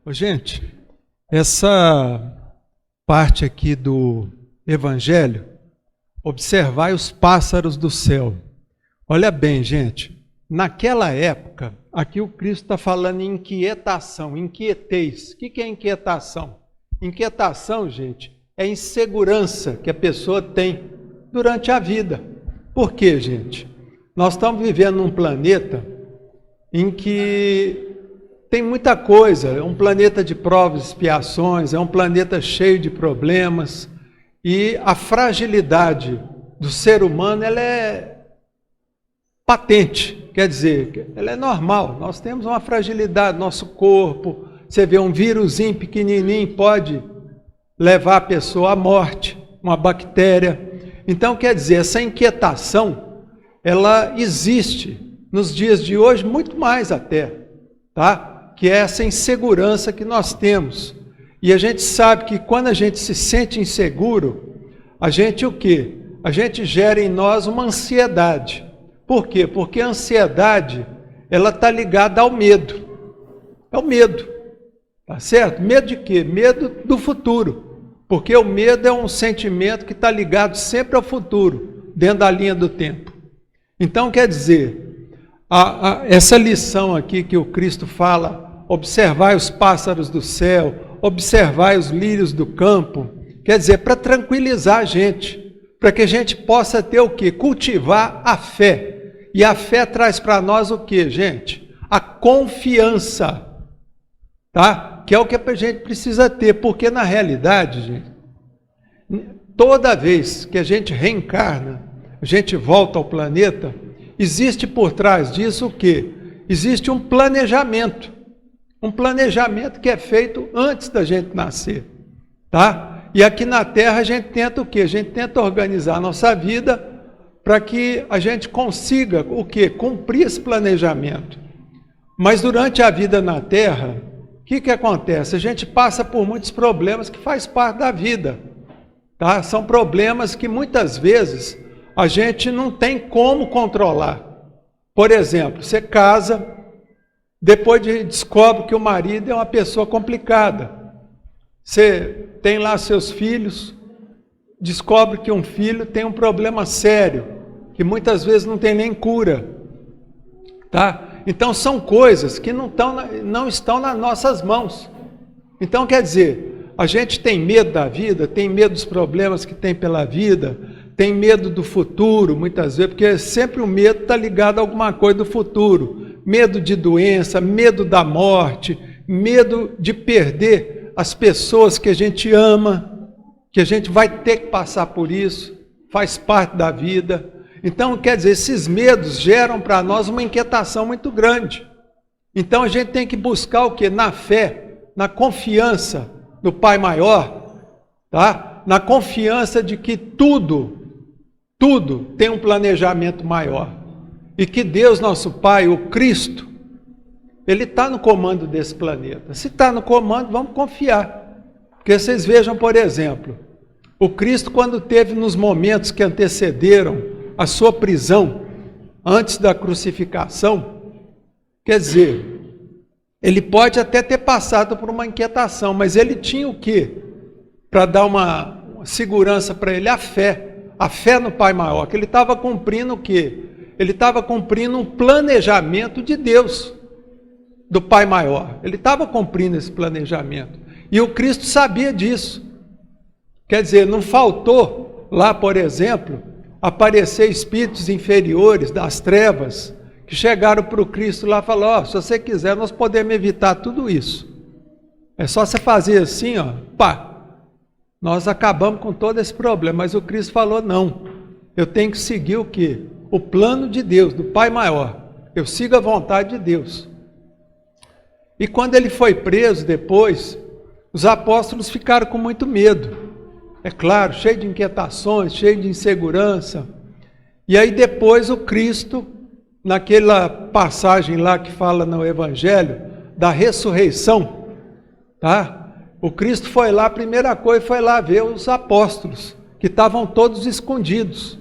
Ô, gente, essa parte aqui do Evangelho, observai os pássaros do céu. Olha bem, gente, naquela época, aqui o Cristo está falando em inquietação, inquietez. O que é inquietação? Inquietação, gente, é insegurança que a pessoa tem durante a vida. Por quê, gente? Nós estamos vivendo num planeta em que tem muita coisa, é um planeta de provas e expiações, é um planeta cheio de problemas, e a fragilidade do ser humano, ela é patente, quer dizer, ela é normal. Nós temos uma fragilidade, nosso corpo, você vê um vírusinho pequenininho, pode levar a pessoa à morte, uma bactéria. Então, quer dizer, essa inquietação, ela existe nos dias de hoje, muito mais até, tá? Que é essa insegurança que nós temos. E a gente sabe que quando a gente se sente inseguro, a gente o quê? A gente gera em nós uma ansiedade. Por quê? Porque a ansiedade, ela está ligada ao medo. É o medo, tá certo? Medo de quê? Medo do futuro. Porque o medo é um sentimento que está ligado sempre ao futuro, dentro da linha do tempo. Então, quer dizer, essa lição aqui que o Cristo fala, observai os pássaros do céu, observai os lírios do campo, quer dizer, para tranquilizar a gente, para que a gente possa ter o quê? Cultivar a fé. E a fé traz para nós o quê, gente? A confiança, tá? Que é o que a gente precisa ter, porque na realidade, gente, toda vez que a gente reencarna, a gente volta ao planeta, existe por trás disso o quê? Existe um planejamento que é feito antes da gente nascer, tá? E aqui na Terra a gente tenta o quê? A gente tenta organizar a nossa vida para que a gente consiga o quê? Cumprir esse planejamento. Mas durante a vida na Terra, o que acontece? A gente passa por muitos problemas que faz parte da vida, tá? São problemas que muitas vezes a gente não tem como controlar. Por exemplo, você casa, depois descobre que o marido é uma pessoa complicada. Você tem lá seus filhos, descobre que um filho tem um problema sério, que muitas vezes não tem nem cura, tá? Então são coisas que não estão nas nossas mãos. Então quer dizer, a gente tem medo da vida, tem medo dos problemas que tem pela vida, tem medo do futuro, muitas vezes, porque sempre o medo está ligado a alguma coisa do futuro. Medo de doença, medo da morte, medo de perder as pessoas que a gente ama, que a gente vai ter que passar por isso, faz parte da vida. Então, quer dizer, esses medos geram para nós uma inquietação muito grande. Então, a gente tem que buscar o quê? Na fé, na confiança no Pai Maior, tá? Na confiança de que tudo tem um planejamento maior. E que Deus, nosso Pai, o Cristo, Ele está no comando desse planeta. Se está no comando, vamos confiar. Porque vocês vejam, por exemplo, o Cristo, quando teve nos momentos que antecederam a sua prisão, antes da crucificação, quer dizer, Ele pode até ter passado por uma inquietação, mas Ele tinha o quê? Para dar uma segurança para Ele, a fé no Pai Maior, que Ele estava cumprindo o quê? Ele estava cumprindo um planejamento de Deus, do Pai Maior. Ele estava cumprindo esse planejamento. E o Cristo sabia disso. Quer dizer, não faltou lá, por exemplo, aparecer espíritos inferiores das trevas, que chegaram para o Cristo lá e falaram, se você quiser, nós podemos evitar tudo isso. É só você fazer assim, nós acabamos com todo esse problema. Mas o Cristo falou, não, eu tenho que seguir o quê? O plano de Deus, do Pai Maior. Eu sigo a vontade de Deus. E quando ele foi preso depois, os apóstolos ficaram com muito medo. É claro, cheio de inquietações, cheio de insegurança. E aí depois o Cristo, naquela passagem lá que fala no Evangelho, da ressurreição, tá? O Cristo foi lá, a primeira coisa foi lá ver os apóstolos, que estavam todos escondidos.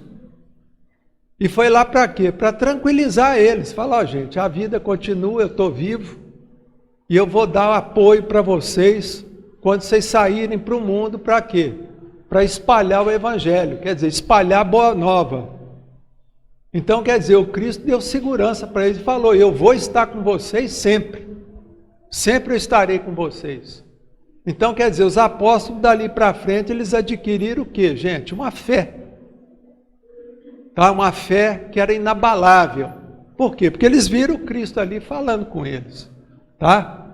E foi lá para quê? Para tranquilizar eles. Falar, gente, a vida continua, eu estou vivo. E eu vou dar apoio para vocês quando vocês saírem para o mundo, para quê? Para espalhar o Evangelho, quer dizer, espalhar a boa nova. Então, quer dizer, o Cristo deu segurança para eles e falou, eu vou estar com vocês sempre. Sempre eu estarei com vocês. Então, quer dizer, os apóstolos dali para frente, eles adquiriram o quê, gente? Uma fé. Tá? Uma fé que era inabalável. Por quê? Porque eles viram o Cristo ali falando com eles. Tá?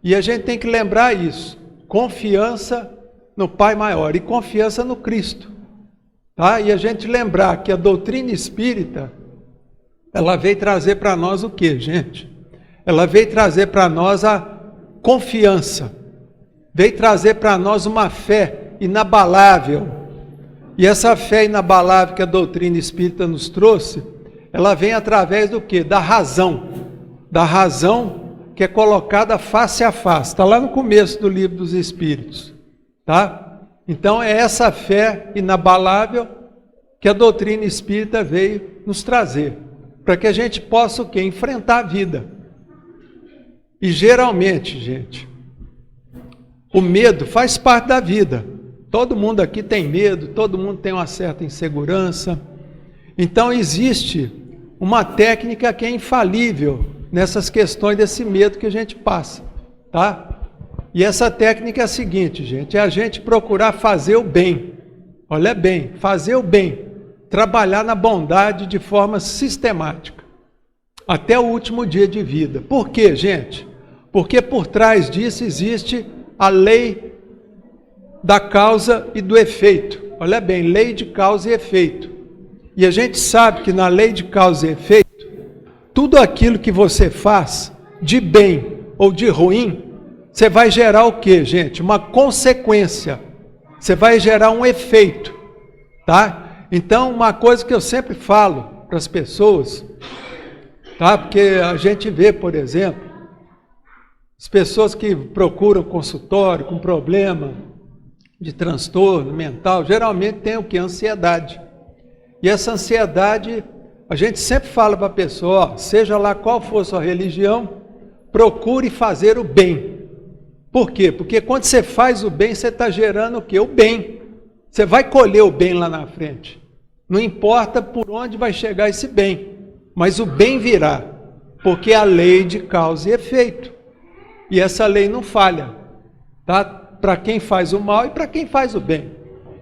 E a gente tem que lembrar isso. Confiança no Pai maior e confiança no Cristo. Tá? E a gente lembrar que a doutrina espírita, ela veio trazer para nós o quê, gente? Ela veio trazer para nós a confiança. Veio trazer para nós uma fé inabalável. E essa fé inabalável que a doutrina espírita nos trouxe, ela vem através do quê? Da razão. Da razão que é colocada face a face. Está lá no começo do livro dos Espíritos. Tá? Então é essa fé inabalável que a doutrina espírita veio nos trazer. Para que a gente possa o quê? Enfrentar a vida. E geralmente, gente, o medo faz parte da vida. Todo mundo aqui tem medo, todo mundo tem uma certa insegurança. Então existe uma técnica que é infalível nessas questões desse medo que a gente passa, tá? E essa técnica é a seguinte, gente, é a gente procurar fazer o bem. Olha bem, fazer o bem, trabalhar na bondade de forma sistemática, até o último dia de vida. Por quê, gente? Porque por trás disso existe a lei da causa e do efeito. Olha bem, lei de causa e efeito. E a gente sabe que na lei de causa e efeito, tudo aquilo que você faz de bem ou de ruim, você vai gerar o quê, gente? Uma consequência. Você vai gerar um efeito, tá? Então, uma coisa que eu sempre falo para as pessoas, tá? Porque a gente vê, por exemplo, as pessoas que procuram consultório com problema de transtorno mental, geralmente tem o que? Ansiedade. E essa ansiedade, a gente sempre fala para a pessoa, ó, seja lá qual for a sua religião, procure fazer o bem. Por quê? Porque quando você faz o bem, você está gerando o quê? O bem. Você vai colher o bem lá na frente. Não importa por onde vai chegar esse bem, mas o bem virá, porque é a lei de causa e efeito. E essa lei não falha, tá? Para quem faz o mal e para quem faz o bem.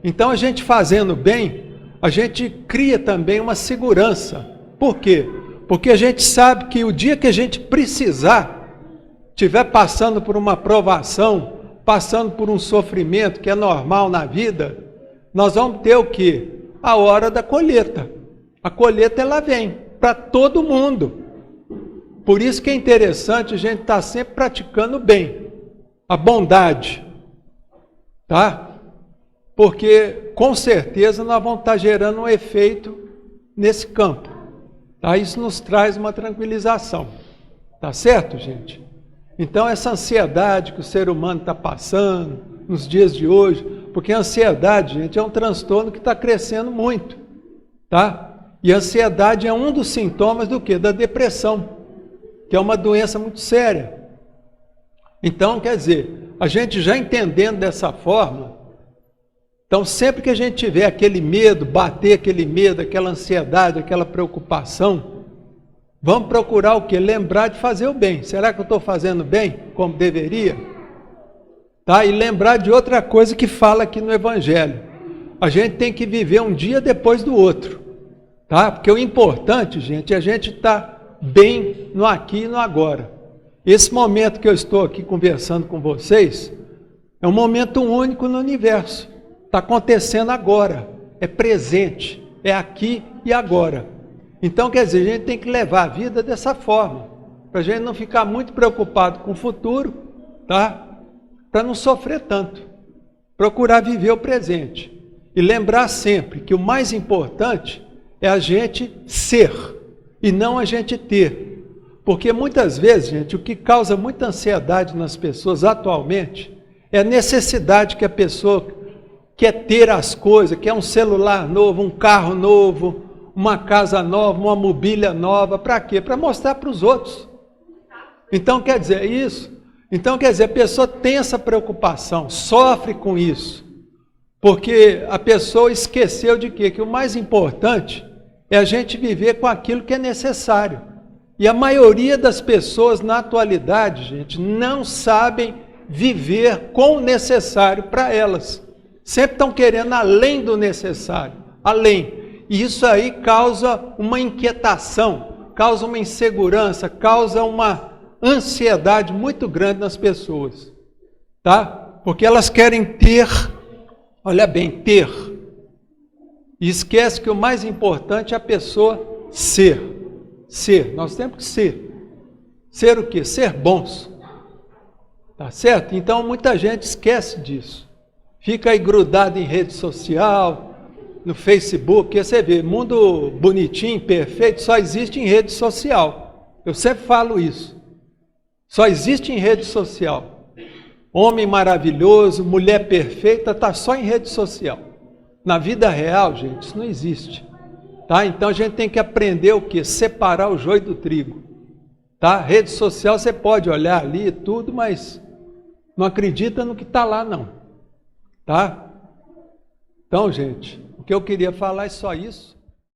Então a gente fazendo o bem, a gente cria também uma segurança. Por quê? Porque a gente sabe que o dia que a gente precisar, estiver passando por uma provação, passando por um sofrimento que é normal na vida, nós vamos ter o quê? A hora da colheita. A colheita ela vem para todo mundo. Por isso que é interessante a gente estar sempre praticando o bem, a bondade, tá? Porque com certeza nós vamos estar gerando um efeito nesse campo, tá? Isso nos traz uma tranquilização, tá certo, gente? Então essa ansiedade que o ser humano está passando nos dias de hoje, porque a ansiedade, gente, é um transtorno que está crescendo muito, tá? E a ansiedade é um dos sintomas do quê? Da depressão, que é uma doença muito séria. Então, quer dizer, a gente já entendendo dessa forma, então sempre que a gente tiver aquele medo, bater aquele medo, aquela ansiedade, aquela preocupação, vamos procurar o quê? Lembrar de fazer o bem. Será que eu estou fazendo bem como deveria? Tá? E lembrar de outra coisa que fala aqui no Evangelho. A gente tem que viver um dia depois do outro. Tá? Porque o importante, gente, é a gente estar bem no aqui e no agora. Esse momento que eu estou aqui conversando com vocês é um momento único no universo. Está acontecendo agora, é presente, é aqui e agora. Então, quer dizer, a gente tem que levar a vida dessa forma, para a gente não ficar muito preocupado com o futuro, tá? Para não sofrer tanto. Procurar viver o presente. E lembrar sempre que o mais importante é a gente ser e não a gente ter. Porque muitas vezes, gente, o que causa muita ansiedade nas pessoas atualmente é a necessidade que a pessoa quer ter as coisas, quer um celular novo, um carro novo, uma casa nova, uma mobília nova. Para quê? Para mostrar para os outros. Então, quer dizer, isso Então, quer dizer, a pessoa tem essa preocupação, sofre com isso, porque a pessoa esqueceu de quê? Que o mais importante é a gente viver com aquilo que é necessário. E a maioria das pessoas na atualidade, gente, não sabem viver com o necessário para elas. Sempre estão querendo além do necessário, além. E isso aí causa uma inquietação, causa uma insegurança, causa uma ansiedade muito grande nas pessoas, tá? Porque elas querem ter, olha bem, ter. E esquece que o mais importante é a pessoa ser. Ser, nós temos que ser. Ser o quê? Ser bons. Tá certo? Então muita gente esquece disso. Fica aí grudado em rede social, no Facebook, porque você vê, mundo bonitinho, perfeito, só existe em rede social. Eu sempre falo isso. Só existe em rede social. Homem maravilhoso, mulher perfeita, está só em rede social. Na vida real, gente, isso não existe. Tá? Então a gente tem que aprender o quê? Separar o joio do trigo. Tá? Rede social você pode olhar ali e tudo, mas não acredita no que está lá não. Tá? Então, gente, o que eu queria falar é só isso.